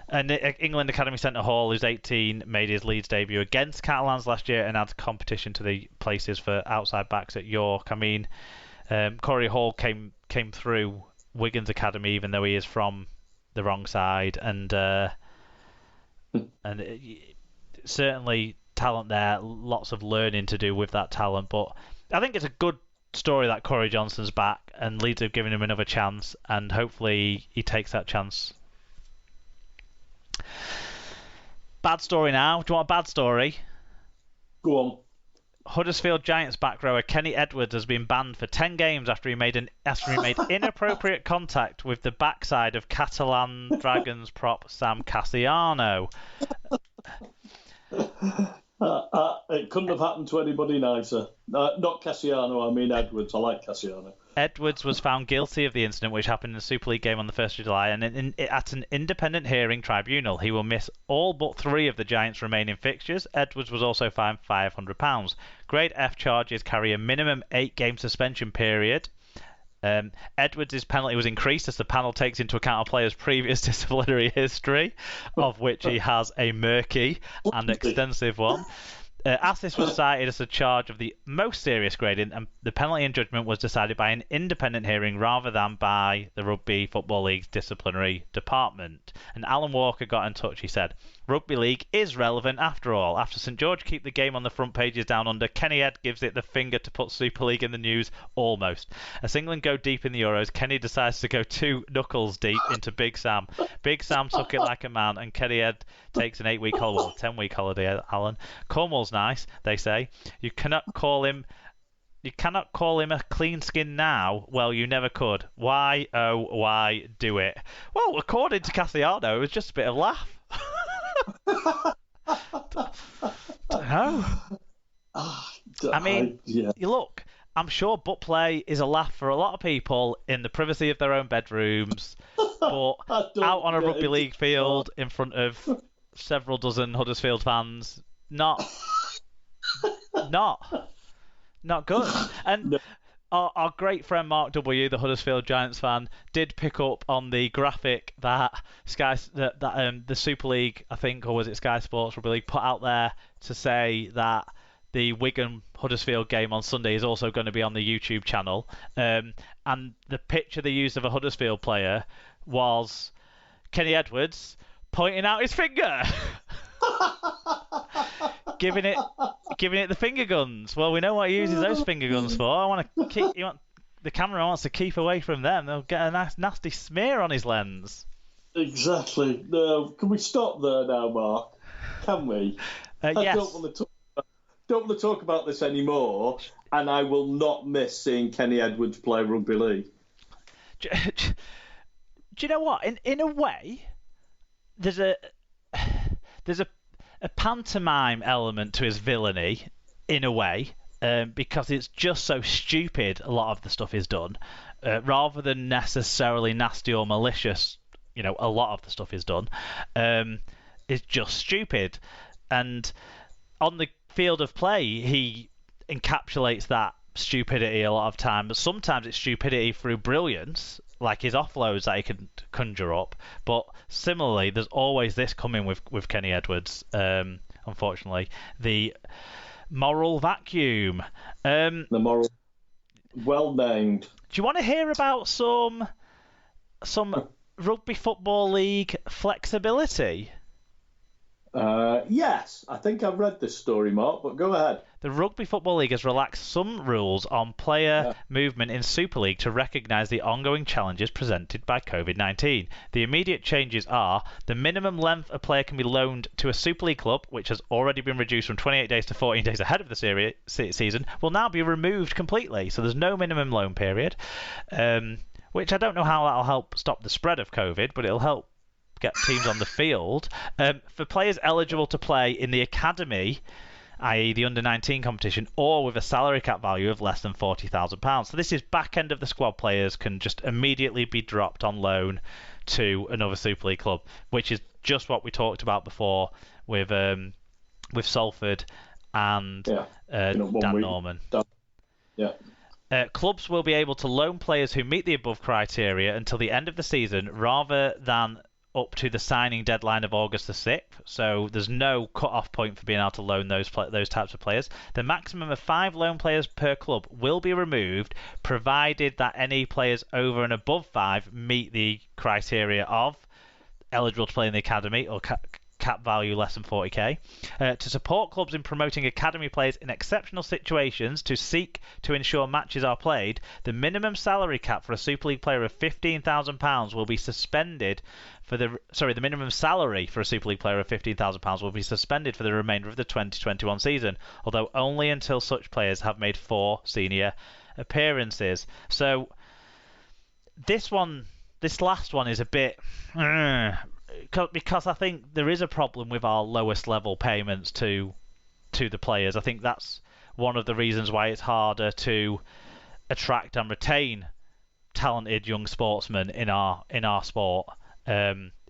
And England Academy centre Hall, who's 18, made his Leeds debut against Catalans last year and adds competition to the places for outside backs at York. I mean, Corey Hall came through Wigan's Academy, even though he is from the wrong side, and certainly talent there, lots of learning to do with that talent. But I think it's a good story that Corey Johnson's back, and Leeds have given him another chance, and hopefully he takes that chance. Bad story now. Do you want a bad story? Go on. Huddersfield Giants back rower Kenny Edwards has been banned for 10 games after he made inappropriate contact with the backside of Catalan Dragons prop Sam Cassiano. It couldn't have happened to anybody nicer. Not Cassiano, I mean Edwards. I like Cassiano. Edwards was found guilty of the incident, which happened in the Super League game on the 1st of July, and at an independent hearing tribunal. He will miss all but 3 of the Giants' remaining fixtures. Edwards was also fined £500. Grade F charges carry a minimum 8-game suspension period. Edwards' penalty was increased as the panel takes into account a player's previous disciplinary history, of which he has a murky and extensive one. As this was cited as a charge of the most serious grading, and the penalty and judgment was decided by an independent hearing rather than by the Rugby Football League's disciplinary department. And Alan Walker got in touch. He said, "Rugby League is relevant after all. After St George keep the game on the front pages down under, Kenny Ed gives it the finger to put Super League in the news almost. As England go deep in the Euros, Kenny decides to go 2 knuckles deep into Big Sam. Big Sam took it like a man, and Kenny Ed takes an 8-week holiday, well, 10-week holiday, Alan. Cornwall's nice, they say. You cannot call him a clean skin now. Well, you never could. Why, oh, why do it?" Well, according to Cassiano, it was just a bit of laugh. Don't know. I mean, look, I'm sure butt play is a laugh for a lot of people in the privacy of their own bedrooms, but out on a rugby league field in front of several dozen Huddersfield fans, not good. And our great friend Mark W, the Huddersfield Giants fan, did pick up on the graphic that the Super League, I think, or was it Sky Sports Rugby League, put out there to say that the Wigan Huddersfield game on Sunday is also going to be on the YouTube channel. And the picture they used of a Huddersfield player was Kenny Edwards pointing out his finger. Giving it the finger guns. Well, we know what he uses those finger guns for. The camera wants to keep away from them. They'll get a nice nasty smear on his lens. Exactly. No, can we stop there now, Mark? Can we? Yes. I don't want to talk about this anymore, and I will not miss seeing Kenny Edwards play rugby league. Do you know what? In a way, there's a pantomime element to his villainy, in a way, because it's just so stupid. A lot of the stuff is done, rather than necessarily nasty or malicious. You know, a lot of the stuff is done. It's just stupid, and on the field of play, he encapsulates that stupidity a lot of time. But sometimes it's stupidity through brilliance, like his offloads that he can conjure up. But similarly, there's always this coming with Kenny Edwards. Unfortunately, the moral vacuum. The moral, well named. Do you want to hear about some Rugby Football League flexibility? Yes, I think I've read this story, Mark, but go ahead. The Rugby Football League has relaxed some rules on player movement in Super League to recognise the ongoing challenges presented by COVID-19. The immediate changes are the minimum length a player can be loaned to a Super League club, which has already been reduced from 28 days to 14 days ahead of the season, will now be removed completely. So there's no minimum loan period, which I don't know how that'll help stop the spread of COVID, but it'll help get teams on the field. For players eligible to play in the academy, i.e. the under-19 competition, or with a salary cap value of less than £40,000. So this is back end of the squad players can just immediately be dropped on loan to another Super League club, which is just what we talked about before with Salford and Dan Norman. Clubs will be able to loan players who meet the above criteria until the end of the season rather than up to the signing deadline of August the 6th, so there's no cut-off point for being able to loan those types of players. The maximum of 5 loan players per club will be removed, provided that any players over and above 5 meet the criteria of eligible to play in the academy or cap value less than 40k. To support clubs in promoting academy players in exceptional situations to seek to ensure matches are played, the minimum salary cap for a Super League player of £15,000 will be suspended the minimum salary for a Super League player of £15,000 will be suspended for the remainder of the 2021 season, although only until such players have made 4 senior appearances. So this last one is a bit because I think there is a problem with our lowest level payments to the players. I think that's one of the reasons why it's harder to attract and retain talented young sportsmen in our sport,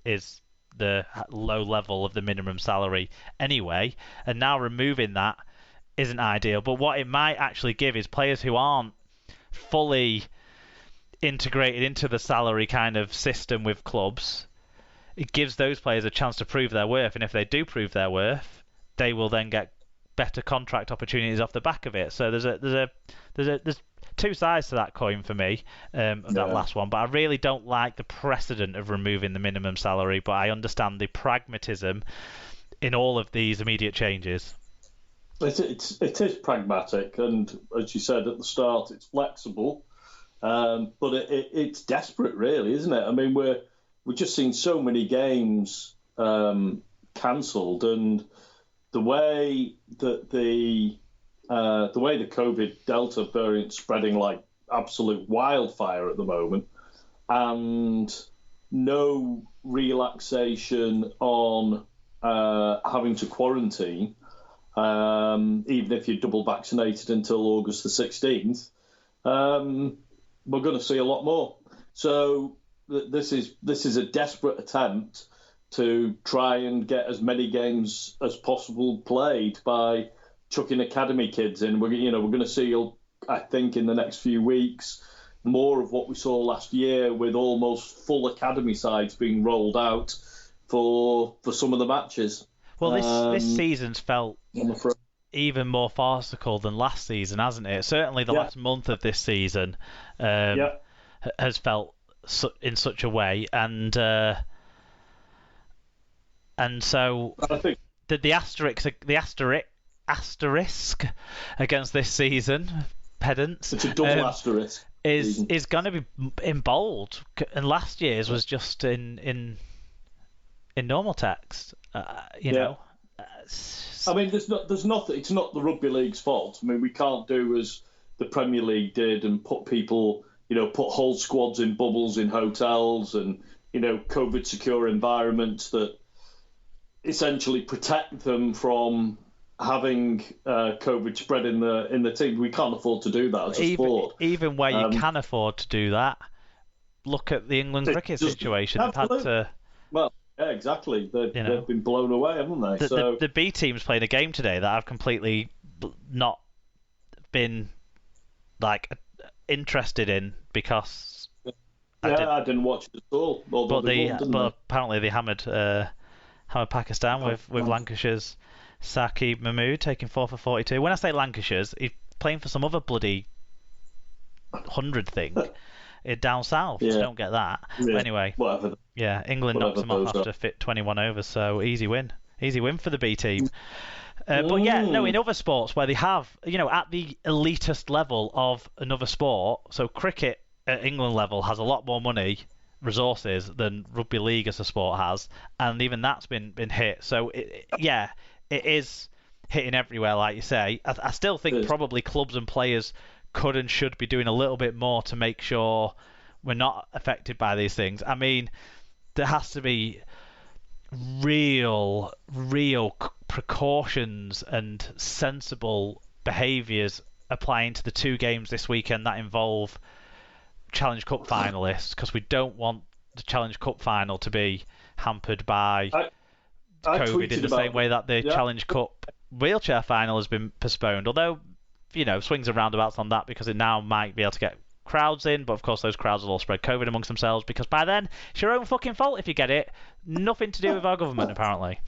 is the low level of the minimum salary anyway, and now removing that isn't ideal. But what it might actually give is players who aren't fully integrated into the salary kind of system with clubs. It gives those players a chance to prove their worth, and if they do prove their worth, they will then get better contract opportunities off the back of it. So there's 2 sides to that coin for me, of that last one. But I really don't like the precedent of removing the minimum salary, but I understand the pragmatism in all of these immediate changes. It is pragmatic, and as you said at the start, it's flexible, but it's desperate, really, isn't it? I mean, we've just seen so many games cancelled, and the way that the COVID Delta variant spreading like absolute wildfire at the moment, and no relaxation on having to quarantine, even if you're double vaccinated until August the 16th, we're going to see a lot more. So this is a desperate attempt to try and get as many games as possible played by chucking academy kids in. We're going to see, I think, in the next few weeks, more of what we saw last year, with almost full academy sides being rolled out for some of the matches. Well, this season's felt even more farcical than last season, hasn't it? Certainly the last month of this season has felt in such a way, and so I think the asterisk against this season, pedants, it's a double asterisk, is going to be in bold, and last year's was just in normal text. You know. I mean, there's nothing. It's not the rugby league's fault. I mean, we can't do as the Premier League did and put people, put whole squads in bubbles in hotels and COVID secure environments that essentially protect them from having COVID spread in the team. We can't afford to do that as a sport. Even where you can afford to do that, look at the England cricket situation. Well, yeah, exactly. They've been blown away, haven't they? The B team's playing a game today that I've completely not been interested in because I didn't watch it at all. But apparently they hammered Pakistan with Lancashire's Saqib Mahmood taking 4 for 42. When I say Lancashire's, he's playing for some other bloody 100 thing down south. Yeah. Don't get that. Yeah. But anyway, England knocks them off after fit 21 overs, so easy win for the B team. But in other sports where they have, at the elitist level of another sport, so cricket at England level has a lot more money, resources, than rugby league as a sport has, and even that's been hit. So it is hitting everywhere, like you say. I still think probably clubs and players could and should be doing a little bit more to make sure we're not affected by these things. I mean, there has to be real precautions and sensible behaviours applying to the 2 games this weekend that involve Challenge Cup finalists, because we don't want the Challenge Cup final to be hampered by COVID in the same way that the Challenge Cup wheelchair final has been postponed. Although, swings and roundabouts on that, because it now might be able to get crowds in, but of course those crowds will all spread COVID amongst themselves, because by then it's your own fucking fault if you get it. Nothing to do with our government, apparently.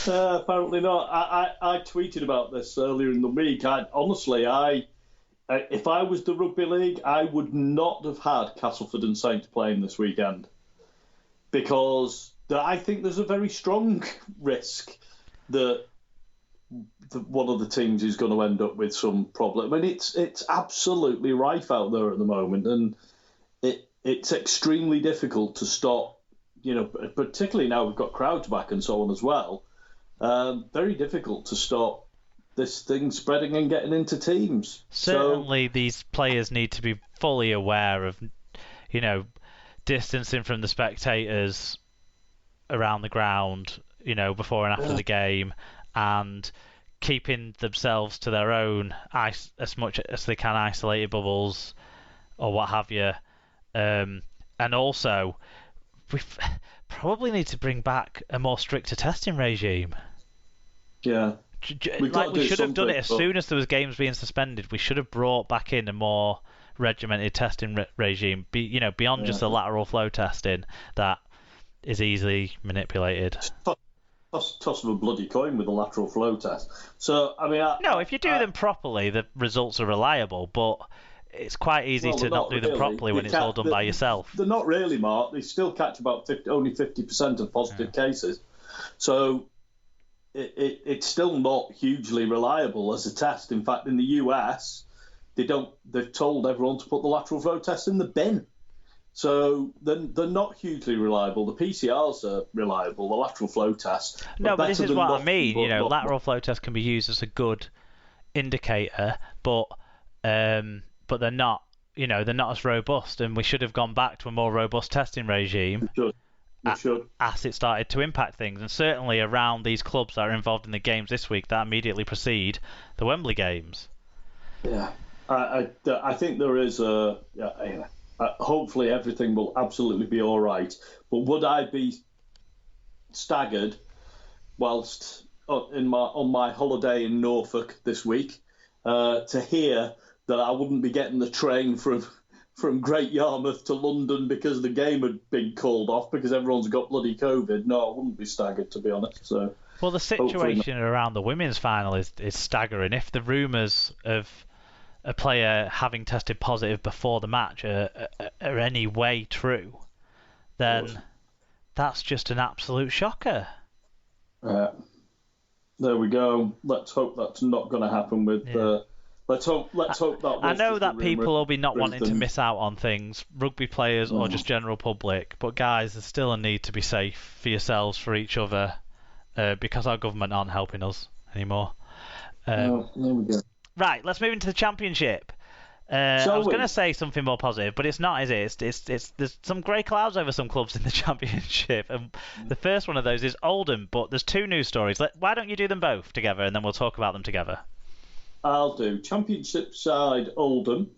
Apparently not. I tweeted about this earlier in the week. If I was the rugby league, I would not have had Castleford and Saints playing this weekend, because I think there's a very strong risk that one of the teams is going to end up with some problem. I mean, it's absolutely rife out there at the moment, and it's extremely difficult to stop. Particularly now we've got crowds back and so on as well. Very difficult to stop this thing spreading and getting into teams. Certainly, these players need to be fully aware of, distancing from the spectators around the ground, before and after the game, and keeping themselves to their own as much as they can, isolated bubbles or what have you. And also, we probably need to bring back a more stricter testing regime. Yeah. We should have done it as soon as there was games being suspended. We should have brought back in a more regimented testing regime, beyond just the lateral flow testing that is easily manipulated. Toss of a bloody coin with a lateral flow test. So, I mean... if you do them properly, the results are reliable, but it's quite easy to not do them properly when it's all done by yourself. They're not really, Mark. They still catch about only 50% of positive cases. So it's still not hugely reliable as a test. In fact, in the US, they've told everyone to put the lateral flow test in the bin. So they're not hugely reliable. The PCRs are reliable, the lateral flow tests. No, but this is what I mean. Lateral flow tests can be used as a good indicator, but they're not. They're not as robust, and we should have gone back to a more robust testing regime. We should. As it started to impact things, and certainly around these clubs that are involved in the games this week that immediately precede the Wembley games. Yeah, I think there is a. Hopefully everything will absolutely be all right. But would I be staggered whilst on my holiday in Norfolk this week to hear that I wouldn't be getting the train from Great Yarmouth to London because the game had been called off because everyone's got bloody COVID? No, I wouldn't be staggered, to be honest. So, well, the situation around the women's final is staggering. If the rumours of a player having tested positive before the match are any way true, then that's just an absolute shocker. There we go. Let's hope that's not going to happen with. Let's hope that. I know that people will be not wanting to miss out on things, rugby players or just general public. But guys, there's still a need to be safe for yourselves, for each other, because our government aren't helping us anymore. There we go. Right, let's move into the Championship. I was going to say something more positive, but it's not, is it? It's there's some grey clouds over some clubs in the Championship, and the first one of those is Oldham. But there's two news stories. Why don't you do them both together, and then we'll talk about them together? I'll do. Championship side Oldham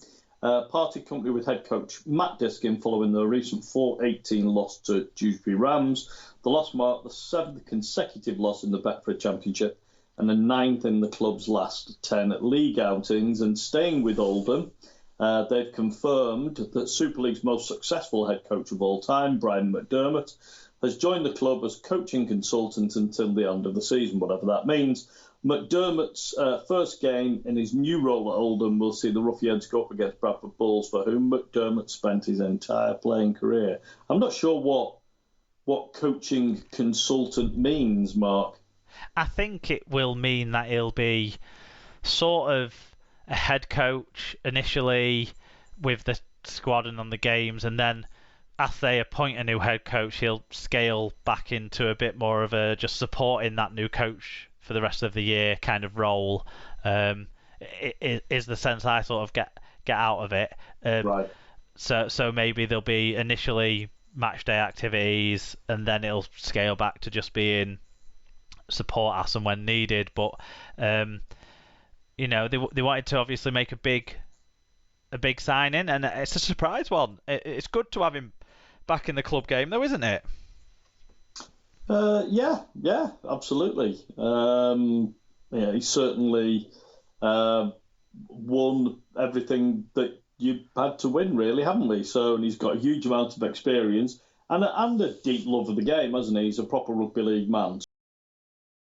parted company with head coach Matt Diskin following their recent 4-18 loss to Dewsbury Rams. The loss marked the 7th consecutive loss in the Betfred Championship and the 9th in the club's last 10 league outings. And staying with Oldham, they've confirmed that Super League's most successful head coach of all time, Brian McDermott, has joined the club as coaching consultant until the end of the season, whatever that means. McDermott's first game in his new role at Oldham will see the Ruffians go up against Bradford Bulls, for whom McDermott spent his entire playing career. I'm not sure what coaching consultant means, Mark. I think it will mean that he'll be sort of a head coach initially with the squad and on the games, and then as they appoint a new head coach, he'll scale back into a bit more of a just supporting that new coach for the rest of the year kind of role. It is the sense I sort of get out of it. Right. So maybe there'll be initially match day activities, and then it'll scale back to just being support as and when needed. But they wanted to obviously make a big signing, and it's a surprise one. It's good to have him back in the club game, though, isn't it? Yeah, absolutely. He certainly won everything that you've had to win, really, haven't we? So, and he's got a huge amount of experience and a deep love of the game, hasn't he? He's a proper rugby league man.